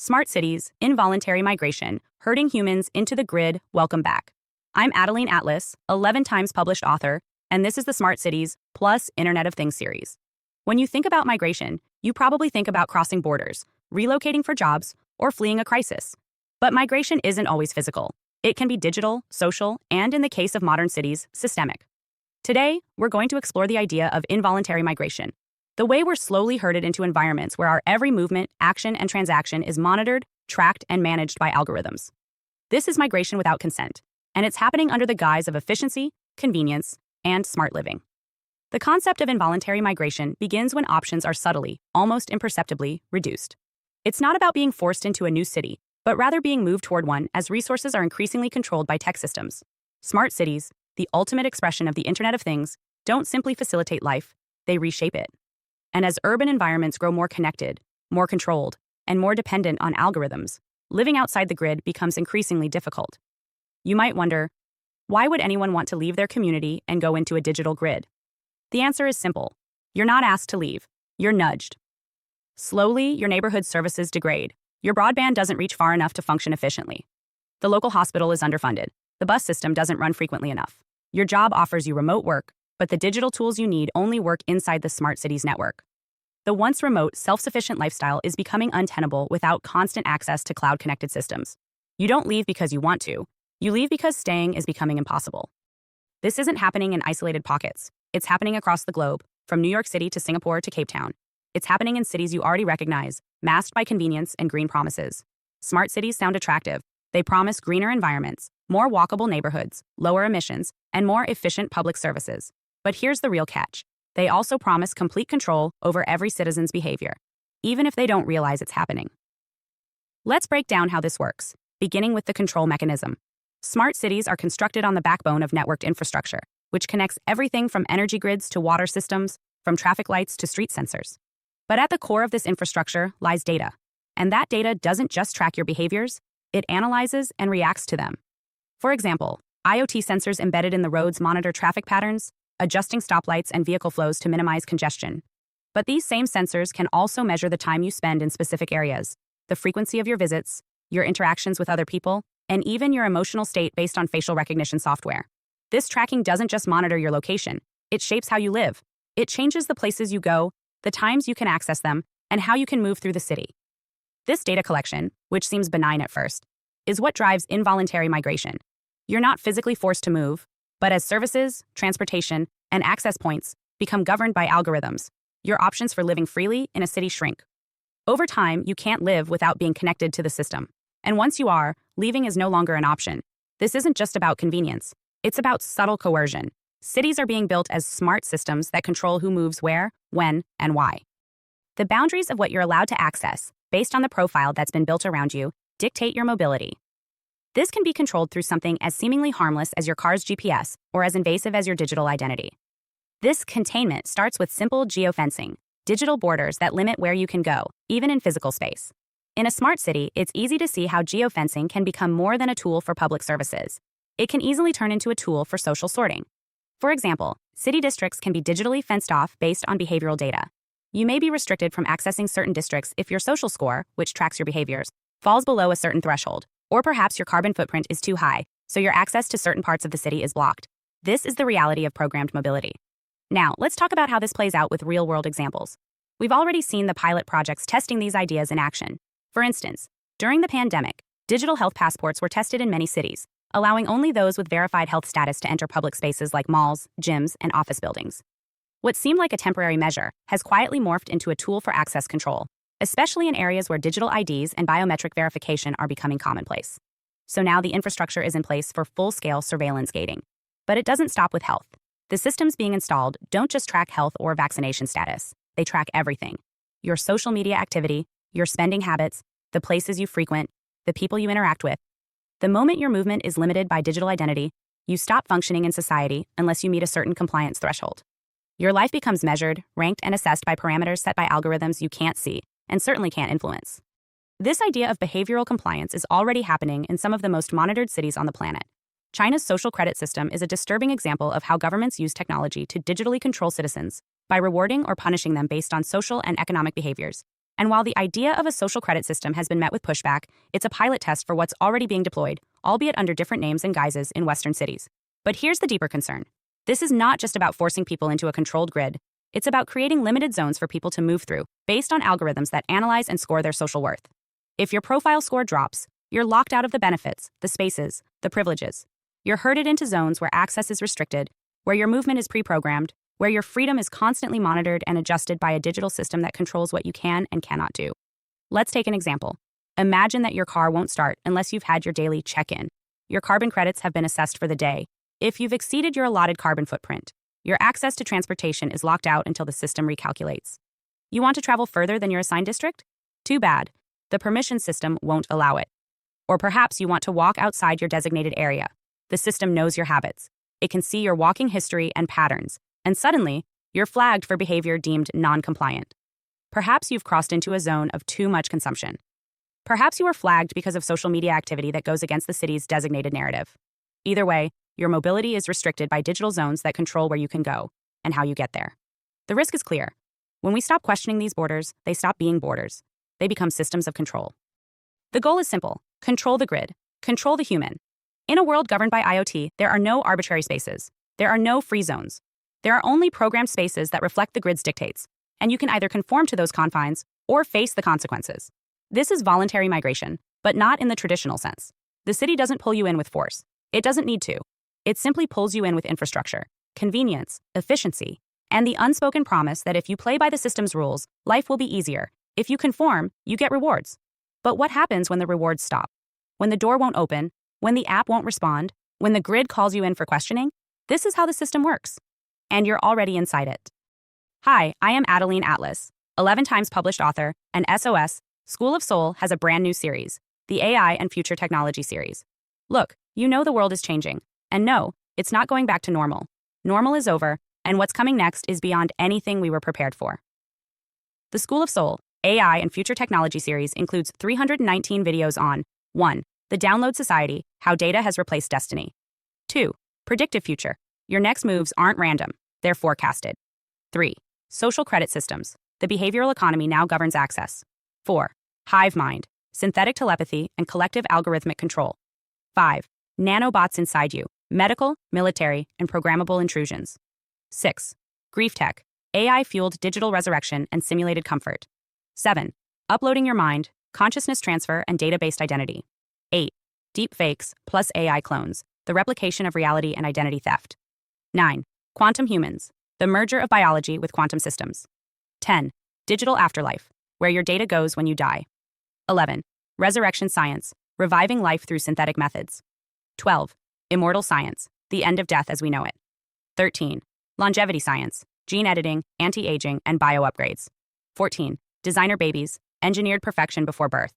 Smart cities, involuntary migration, herding humans into the grid, welcome back. I'm Adeline Atlas, 11 times published author, and this is the Smart Cities plus Internet of Things series. When you think about migration, you probably think about crossing borders, relocating for jobs, or fleeing a crisis. But migration isn't always physical. It can be digital, social, and in the case of modern cities, systemic. Today, we're going to explore the idea of involuntary migration, the way we're slowly herded into environments where our every movement, action, and transaction is monitored, tracked, and managed by algorithms. This is migration without consent, and it's happening under the guise of efficiency, convenience, and smart living. The concept of involuntary migration begins when options are subtly, almost imperceptibly, reduced. It's not about being forced into a new city, but rather being moved toward one as resources are increasingly controlled by tech systems. Smart cities, the ultimate expression of the Internet of Things, don't simply facilitate life, they reshape it. And as urban environments grow more connected, more controlled, and more dependent on algorithms, living outside the grid becomes increasingly difficult. You might wonder, why would anyone want to leave their community and go into a digital grid? The answer is simple. You're not asked to leave. You're nudged. Slowly, your neighborhood services degrade. Your broadband doesn't reach far enough to function efficiently. The local hospital is underfunded. The bus system doesn't run frequently enough. Your job offers you remote work, but the digital tools you need only work inside the smart cities network. The once remote, self-sufficient lifestyle is becoming untenable without constant access to cloud-connected systems. You don't leave because you want to. You leave because staying is becoming impossible. This isn't happening in isolated pockets. It's happening across the globe, from New York City to Singapore to Cape Town. It's happening in cities you already recognize, masked by convenience and green promises. Smart cities sound attractive. They promise greener environments, more walkable neighborhoods, lower emissions, and more efficient public services. But here's the real catch. They also promise complete control over every citizen's behavior, even if they don't realize it's happening. Let's break down how this works, beginning with the control mechanism. Smart cities are constructed on the backbone of networked infrastructure, which connects everything from energy grids to water systems, from traffic lights to street sensors. But at the core of this infrastructure lies data. And that data doesn't just track your behaviors, it analyzes and reacts to them. For example, IoT sensors embedded in the roads monitor traffic patterns, adjusting stoplights and vehicle flows to minimize congestion. But these same sensors can also measure the time you spend in specific areas, the frequency of your visits, your interactions with other people, and even your emotional state based on facial recognition software. This tracking doesn't just monitor your location, it shapes how you live. It changes the places you go, the times you can access them, and how you can move through the city. This data collection, which seems benign at first, is what drives involuntary migration. You're not physically forced to move, but as services, transportation, and access points become governed by algorithms, your options for living freely in a city shrink. Over time, you can't live without being connected to the system. And once you are, leaving is no longer an option. This isn't just about convenience. It's about subtle coercion. Cities are being built as smart systems that control who moves where, when, and why. The boundaries of what you're allowed to access, based on the profile that's been built around you, dictate your mobility. This can be controlled through something as seemingly harmless as your car's GPS or as invasive as your digital identity. This containment starts with simple geofencing, digital borders that limit where you can go, even in physical space. In a smart city, it's easy to see how geofencing can become more than a tool for public services. It can easily turn into a tool for social sorting. For example, city districts can be digitally fenced off based on behavioral data. You may be restricted from accessing certain districts if your social score, which tracks your behaviors, falls below a certain threshold. Or perhaps your carbon footprint is too high, so your access to certain parts of the city is blocked. This is the reality of programmed mobility. Now, let's talk about how this plays out with real-world examples. We've already seen the pilot projects testing these ideas in action. For instance, during the pandemic, digital health passports were tested in many cities, allowing only those with verified health status to enter public spaces like malls, gyms, and office buildings. What seemed like a temporary measure has quietly morphed into a tool for access control, especially in areas where digital IDs and biometric verification are becoming commonplace. So now the infrastructure is in place for full-scale surveillance gating. But it doesn't stop with health. The systems being installed don't just track health or vaccination status. They track everything. Your social media activity, your spending habits, the places you frequent, the people you interact with. The moment your movement is limited by digital identity, you stop functioning in society unless you meet a certain compliance threshold. Your life becomes measured, ranked, and assessed by parameters set by algorithms you can't see and certainly can't influence. This idea of behavioral compliance is already happening in some of the most monitored cities on the planet. China's social credit system is a disturbing example of how governments use technology to digitally control citizens by rewarding or punishing them based on social and economic behaviors. And while the idea of a social credit system has been met with pushback, it's a pilot test for what's already being deployed, albeit under different names and guises in Western cities. But here's the deeper concern. This is not just about forcing people into a controlled grid. It's about creating limited zones for people to move through, based on algorithms that analyze and score their social worth. If your profile score drops, you're locked out of the benefits, the spaces, the privileges. You're herded into zones where access is restricted, where your movement is pre-programmed, where your freedom is constantly monitored and adjusted by a digital system that controls what you can and cannot do. Let's take an example. Imagine that your car won't start unless you've had your daily check-in. Your carbon credits have been assessed for the day. If you've exceeded your allotted carbon footprint, your access to transportation is locked out until the system recalculates. You want to travel further than your assigned district? Too bad. The permission system won't allow it. Or perhaps you want to walk outside your designated area. The system knows your habits. It can see your walking history and patterns, and suddenly, you're flagged for behavior deemed non-compliant. Perhaps you've crossed into a zone of too much consumption. Perhaps you were flagged because of social media activity that goes against the city's designated narrative. Either way, your mobility is restricted by digital zones that control where you can go and how you get there. The risk is clear. When we stop questioning these borders, they stop being borders. They become systems of control. The goal is simple: control the grid, control the human. In a world governed by IoT, there are no arbitrary spaces. There are no free zones. There are only programmed spaces that reflect the grid's dictates, and you can either conform to those confines or face the consequences. This is voluntary migration, but not in the traditional sense. The city doesn't pull you in with force. It doesn't need to. It simply pulls you in with infrastructure, convenience, efficiency, and the unspoken promise that if you play by the system's rules, life will be easier. If you conform, you get rewards. But what happens when the rewards stop? When the door won't open? When the app won't respond? When the grid calls you in for questioning? This is how the system works. And you're already inside it. Hi, I am Adeline Atlas, 11 times published author, and SOS, School of Soul has a brand new series, the AI and Future Technology series. Look, you know the world is changing. And no, it's not going back to normal. Normal is over, and what's coming next is beyond anything we were prepared for. The School of Soul, AI and Future Technology series includes 319 videos on 1. The Download Society, How Data Has Replaced Destiny. 2. Predictive Future. Your next moves aren't random, they're forecasted. 3. Social Credit Systems. The behavioral economy now governs access. 4. Hive Mind. Synthetic telepathy and collective algorithmic control. 5. Nanobots inside you. Medical, military, and programmable intrusions. 6. Grief Tech. AI-fueled digital resurrection and simulated comfort. 7. Uploading your mind, consciousness transfer, and data-based identity. 8. Deep fakes plus AI clones. The replication of reality and identity theft. 9. Quantum humans. The merger of biology with quantum systems. 10. Digital afterlife, where your data goes when you die. 11. Resurrection science, reviving life through synthetic methods. 12. Immortal science, the end of death as we know it. 13. Longevity science, gene editing, anti-aging, and bio upgrades. 14. Designer babies, engineered perfection before birth.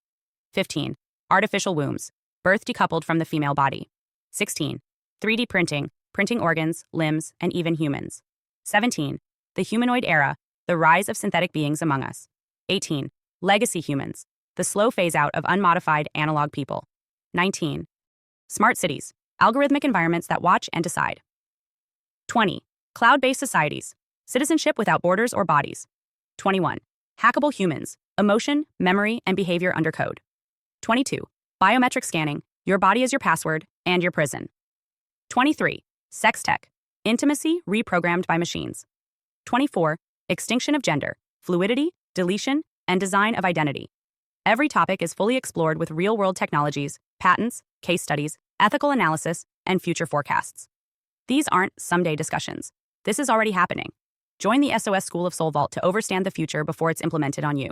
15. Artificial wombs, birth decoupled from the female body. 16. 3D printing, printing organs, limbs, and even humans. 17. The humanoid era, the rise of synthetic beings among us. 18. Legacy humans, the slow phase-out of unmodified analog people. 19. Smart cities, algorithmic environments that watch and decide. 20. Cloud-based societies, citizenship without borders or bodies. 21. Hackable humans, emotion, memory, and behavior under code. 22. Biometric scanning, your body is your password and your prison. 23. Sex tech, intimacy reprogrammed by machines. 24. Extinction of gender, fluidity, deletion, and design of identity. Every topic is fully explored with real-world technologies, patents, case studies, ethical analysis, and future forecasts. These aren't someday discussions. This is already happening. Join the SOS School of Soul Vault to overstand the future before it's implemented on you.